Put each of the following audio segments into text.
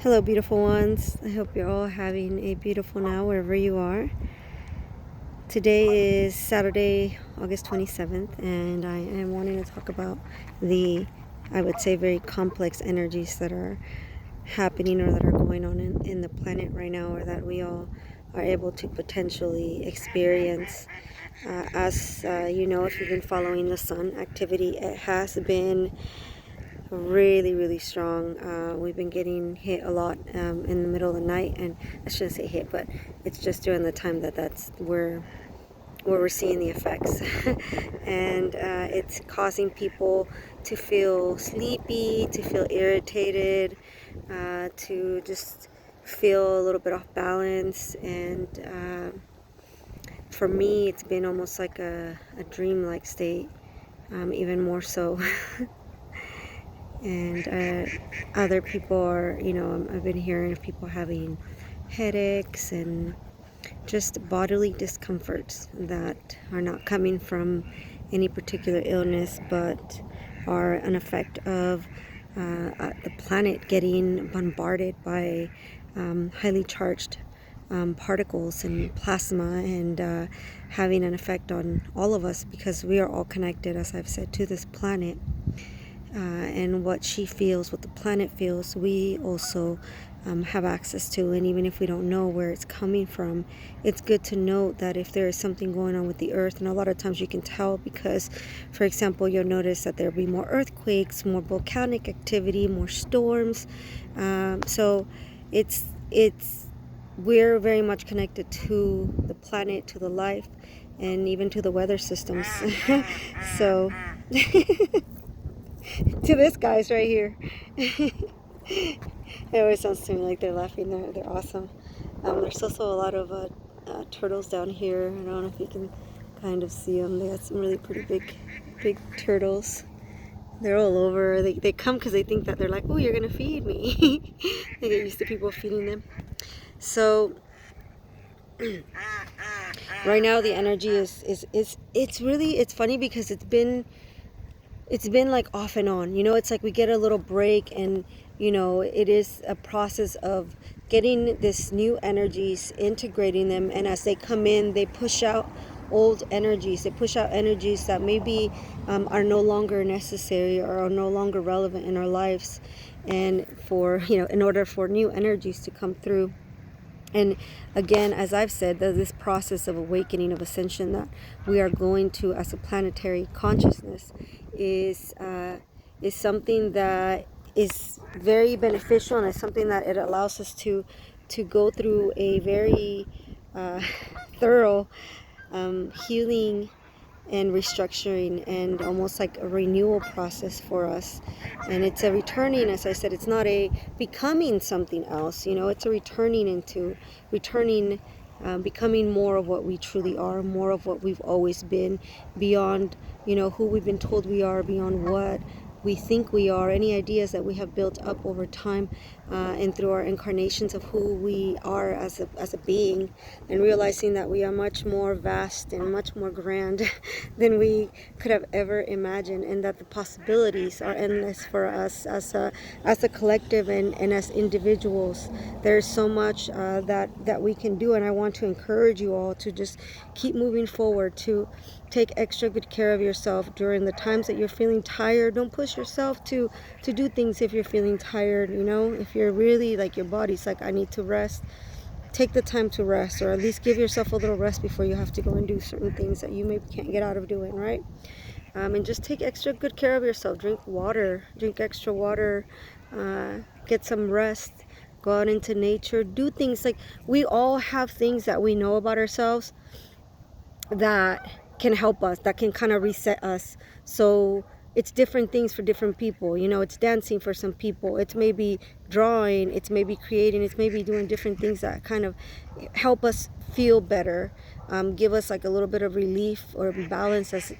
Hello, beautiful ones. I hope you're all having a beautiful now wherever you are. Today is Saturday, August 27th, and I am wanting to talk about I would say, very complex energies that are happening or that are going on in the planet right now, or that we all are able to potentially experience. If you've been following the sun activity, it has been really strong. We've been getting hit a lot in the middle of the night, and I shouldn't say hit, but it's just during the time that's where we're seeing the effects. And it's causing people to feel sleepy, to feel irritated, to just feel a little bit off balance. And for me, it's been almost like a dream-like state, even more so. And other people are, I've been hearing of people having headaches and just bodily discomforts that are not coming from any particular illness, but are an effect of the planet getting bombarded by highly charged particles and plasma, and having an effect on all of us, because we are all connected, as I've said, to this planet. And what she feels, what the planet feels, we also have access to. And even if we don't know where it's coming from, it's good to note that if there is something going on with the earth, and a lot of times you can tell because, for example, you'll notice that there'll be more earthquakes, more volcanic activity, more storms. So we're very much connected to the planet, to the life, and even to the weather systems. So to this guy's right here. It always sounds to me like they're laughing. They're awesome. There's also a lot of turtles down here. I don't know if you can kind of see them. They got some really pretty big turtles. They're all over. They come because they think that they're like, oh, you're gonna feed me. They get used to people feeding them. So right now the energy is it's funny because it's been like off and on. It's like we get a little break, and it is a process of getting this new energies, integrating them, and as they come in, they push out old energies. They push out energies that maybe are no longer necessary or are no longer relevant in our lives, and in order for new energies to come through. And again, as I've said, this process of awakening, of ascension that we are going to as a planetary consciousness is something that is very beneficial, and it's something that it allows us to go through a very thorough healing and restructuring, and almost like a renewal process for us. And it's a returning, as I said, it's not a becoming something else, it's a becoming more of what we truly are, more of what we've always been, beyond who we've been told we are, beyond what we think we are, any ideas that we have built up over time, and through our incarnations of who we are as a being, and realizing that we are much more vast and much more grand than we could have ever imagined, and that the possibilities are endless for us as a collective, and as individuals. There's so much that we can do, and I want to encourage you all to just keep moving forward, to take extra good care of yourself during the times that you're feeling tired. Don't push yourself to do things if you're feeling tired. If you're really like, your body's like, I need to rest, take the time to rest, or at least give yourself a little rest before you have to go and do certain things that you maybe can't get out of doing, right? And just take extra good care of yourself. Drink extra water, get some rest, go out into nature, do things. Like, we all have things that we know about ourselves that can help us, that can kind of reset us. So it's different things for different people. It's dancing for some people, it's maybe drawing, it's maybe creating, it's maybe doing different things that kind of help us feel better, give us like a little bit of relief or balance us,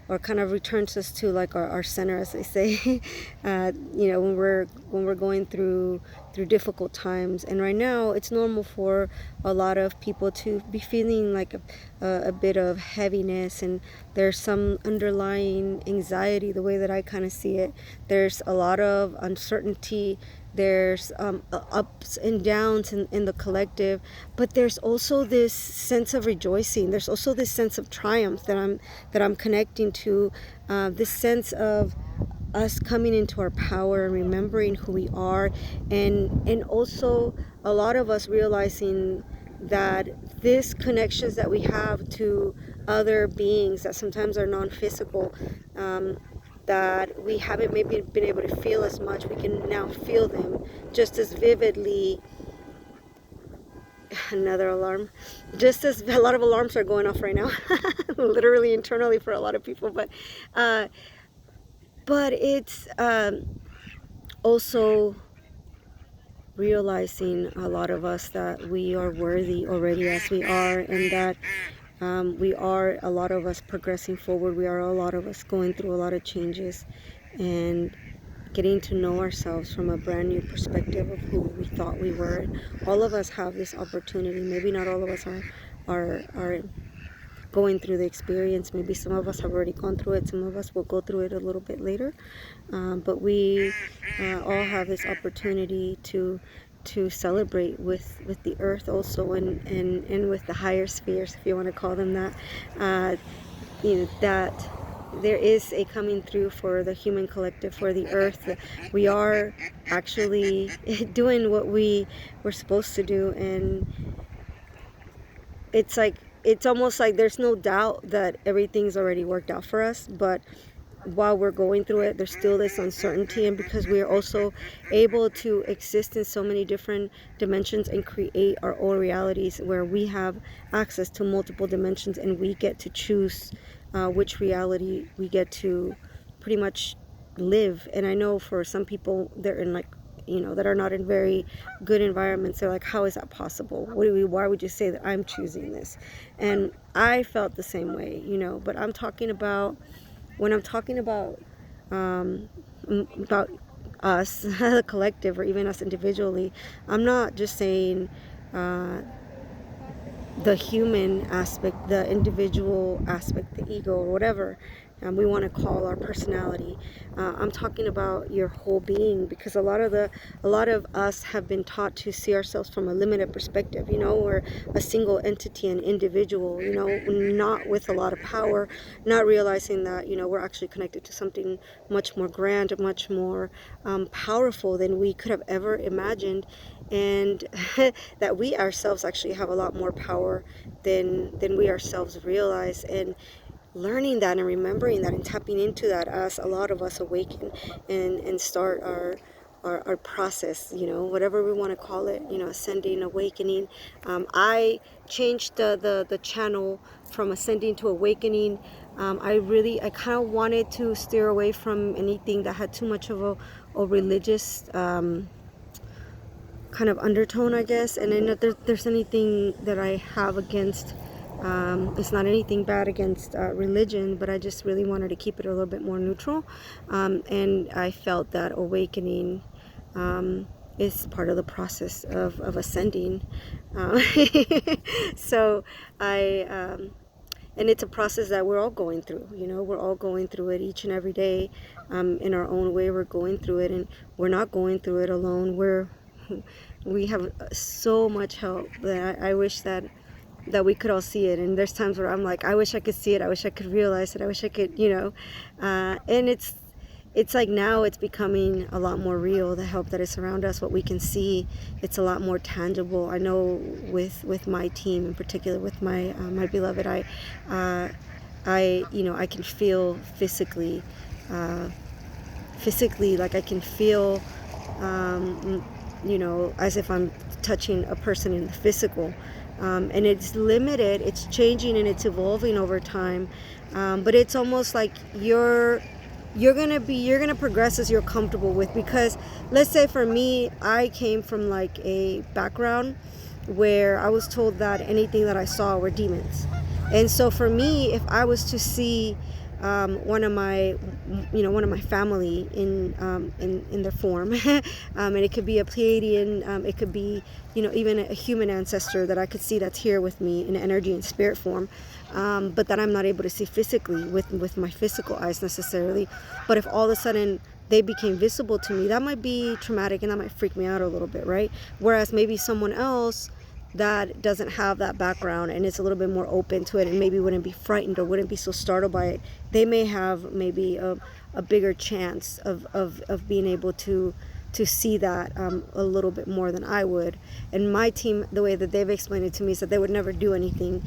or kind of returns us to like our center, as they say. When we're going through difficult times. And right now it's normal for a lot of people to be feeling like a bit of heaviness, and there's some underlying anxiety, the way that I kind of see it. There's a lot of uncertainty there's ups and downs in the collective, but there's also this sense of rejoicing. There's also this sense of triumph that I'm connecting to, this sense of us coming into our power and remembering who we are, and also a lot of us realizing that these connections that we have to other beings that sometimes are non-physical, that we haven't maybe been able to feel as much, we can now feel them just as vividly. Another alarm. Just as a lot of alarms are going off right now, literally internally for a lot of people, but it's also realizing, a lot of us, that we are worthy already as we are, and that we are, a lot of us, progressing forward. We are, a lot of us, going through a lot of changes and getting to know ourselves from a brand new perspective of who we thought we were. All of us have this opportunity. Maybe not all of us are going through the experience. Maybe some of us have already gone through it. Some of us will go through it a little bit later. But we all have this opportunity to celebrate with the earth also, and with the higher spheres, if you want to call them that. That there is a coming through for the human collective, for the earth. We are actually doing what we were supposed to do, and it's almost like there's no doubt that everything's already worked out for us, but while we're going through it, there's still this uncertainty. And because we are also able to exist in so many different dimensions and create our own realities, where we have access to multiple dimensions, and we get to choose which reality we get to pretty much live. And I know for some people, they're in that are not in very good environments, they're like, how is that possible? Why would you say that I'm choosing this? And I felt the same way, but when I'm talking about us, the collective, or even us individually, I'm not just saying the human aspect, the individual aspect, the ego, or whatever we want to call our personality. I'm talking about your whole being, because a lot of us have been taught to see ourselves from a limited perspective. We're a single entity, an individual. Not with a lot of power, not realizing that we're actually connected to something much more grand, much more powerful than we could have ever imagined, and that we ourselves actually have a lot more power than we ourselves realize. And learning that and remembering that and tapping into that, as a lot of us awaken and start our process, whatever we want to call it, ascending, awakening. I changed the channel from ascending to awakening. I kind of wanted to steer away from anything that had too much of a religious kind of undertone, I guess. And I know there's anything that I have against. It's not anything bad against religion, but I just really wanted to keep it a little bit more neutral. And I felt that awakening is part of the process of ascending. So and it's a process that we're all going through. We're all going through it each and every day, in our own way. We're going through it, and we're not going through it alone. We have so much help that I wish that we could all see it. And there's times where I'm like, I wish I could see it. I wish I could realize it. I wish I could, and it's like now it's becoming a lot more real, the help that is around us, what we can see. It's a lot more tangible. I know with my team in particular, with my beloved, I can feel physically, like I can feel, as if I'm touching a person in the physical. And it's limited, it's changing, and it's evolving over time. But it's almost like you're gonna progress as you're comfortable with. Because let's say for me, I came from like a background where I was told that anything that I saw were demons. And so for me, if I was to see one of my family in their form, and it could be a Pleiadian, it could be even a human ancestor that I could see that's here with me in energy and spirit form, but that I'm not able to see physically with my physical eyes necessarily. But if all of a sudden they became visible to me, that might be traumatic and that might freak me out a little bit, right? Whereas maybe someone else that doesn't have that background and is a little bit more open to it and maybe wouldn't be frightened or wouldn't be so startled by it, they may have maybe a bigger chance of being able to see that a little bit more than I would. And my team, the way that they've explained it to me, is that they would never do anything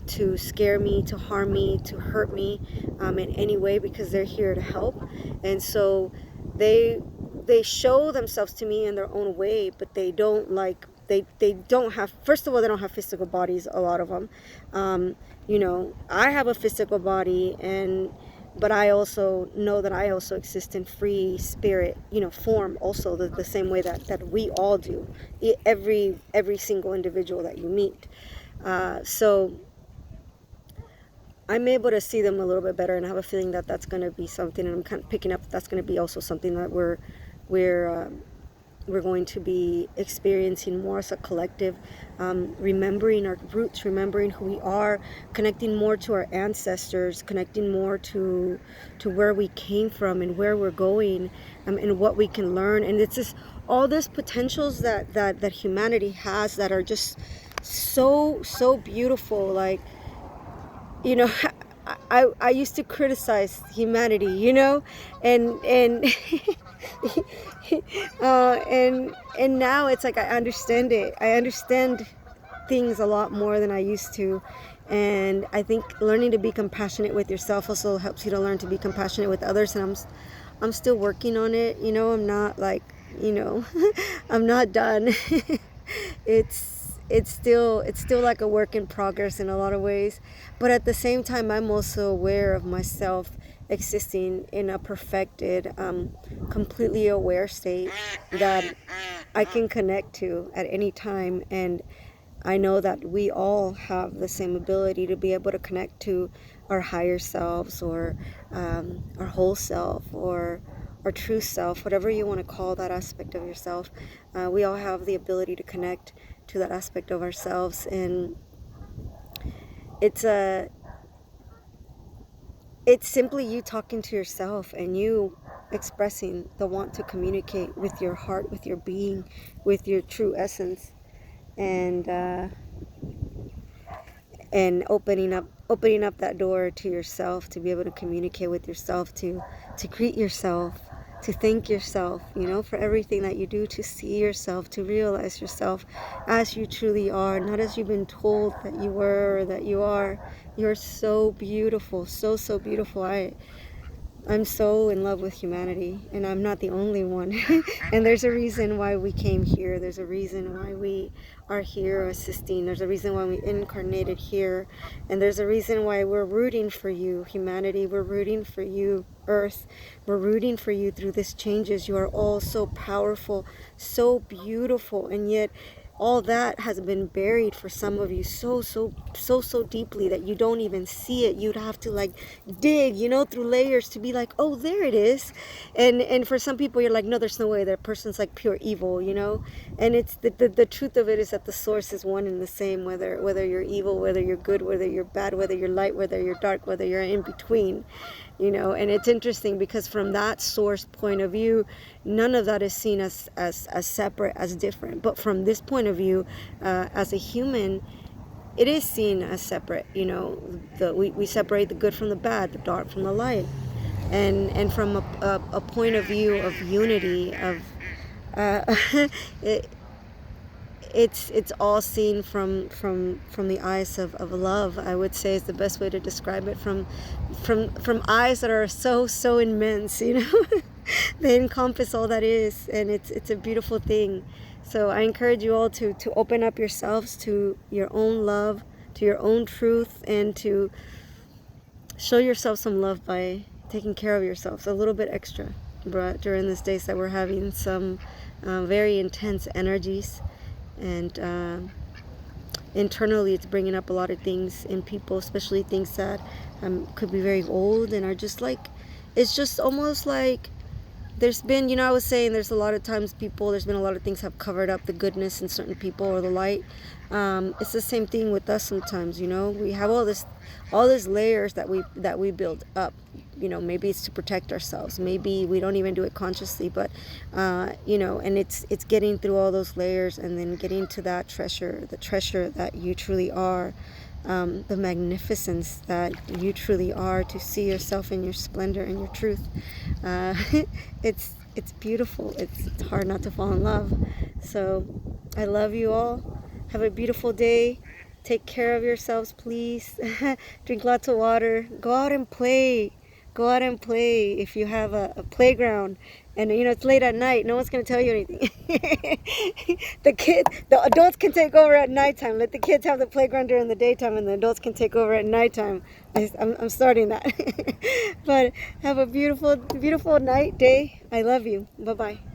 to scare me, to harm me, to hurt me in any way, because they're here to help. And so they show themselves to me in their own way, but they don't like, they don't have, first of all, they don't have physical bodies, a lot of them. You know, I have a physical body, but I also know that I also exist in free spirit, you know, form also, the same way that we all do, every single individual that you meet. So I'm able to see them a little bit better, and I have a feeling that that's going to be something, and I'm kind of picking up that's going to be also something that we're going to be experiencing more as a collective, remembering our roots, remembering who we are, connecting more to our ancestors, connecting more to where we came from and where we're going, and what we can learn. And it's just all these potentials that humanity has that are just so beautiful. Like, you know, I used to criticize humanity, you know, and and now it's like I understand it. I understand things a lot more than I used to. And I think learning to be compassionate with yourself also helps you to learn to be compassionate with others. And I'm still working on it, you know. I'm not like, you know, I'm not done. It's still like a work in progress in a lot of ways, but at the same time I'm also aware of myself existing in a perfected, completely aware state that I can connect to at any time. And I know that we all have the same ability to be able to connect to our higher selves, or our whole self, or our true self, whatever you want to call that aspect of yourself. We all have the ability to connect to that aspect of ourselves, and it's simply you talking to yourself and you expressing the want to communicate with your heart, with your being, with your true essence, and opening up that door to yourself, to be able to communicate with yourself, to greet yourself, to thank yourself, you know, for everything that you do, to see yourself, to realize yourself as you truly are, not as you've been told that you were or that you are. You're so beautiful, so beautiful. I'm so in love with humanity, and I'm not the only one. And there's a reason why we came here. There's a reason why we are here assisting. There's a reason why we incarnated here. And there's a reason why we're rooting for you, humanity. We're rooting for you, Earth. We're rooting for you through these changes. You are all so powerful, so beautiful, and yet all that has been buried for some of you so deeply that you don't even see it. You'd have to like dig, you know, through layers to be like, oh, there it is. And for some people you're like, no, there's no way, that person's like pure evil, you know. And it's the truth of it is that the source is one and the same, whether you're evil, whether you're good, whether you're bad, whether you're light, whether you're dark, whether you're in between, you know. And it's interesting because from that source point of view, none of that is seen as separate, as different. But from this point of view, as a human, it is seen as separate, you know. We separate the good from the bad, the dark from the light. And from a point of view of unity, of it's all seen from the eyes of love, I would say, is the best way to describe it. From eyes that are so immense, you know. They encompass all that is, and it's a beautiful thing. So I encourage you all to open up yourselves to your own love, to your own truth, and to show yourself some love by taking care of yourselves a little bit extra during these days that we're having some very intense energies. And internally it's bringing up a lot of things in people, especially things that could be very old and are just like, it's just almost like there's been, I was saying there's a lot of times there's been a lot of things have covered up the goodness in certain people or the light. It's the same thing with us sometimes. We have all these layers that we build up. Maybe it's to protect ourselves. Maybe we don't even do it consciously, but and it's getting through all those layers and then getting to that treasure, the treasure that you truly are. The magnificence that you truly are, to see yourself in your splendor and your truth. uh, it's beautiful. It's hard not to fall in love. So I love you all. Have a beautiful day. Take care of yourselves, please. Drink lots of water. Go out and play. Go out and play. If you have a playground and it's late at night, no one's going to tell you anything. The adults can take over at nighttime. Let the kids have the playground during the daytime, and the adults can take over at nighttime. I'm starting that. But have a beautiful, beautiful night, day. I love you. Bye-bye.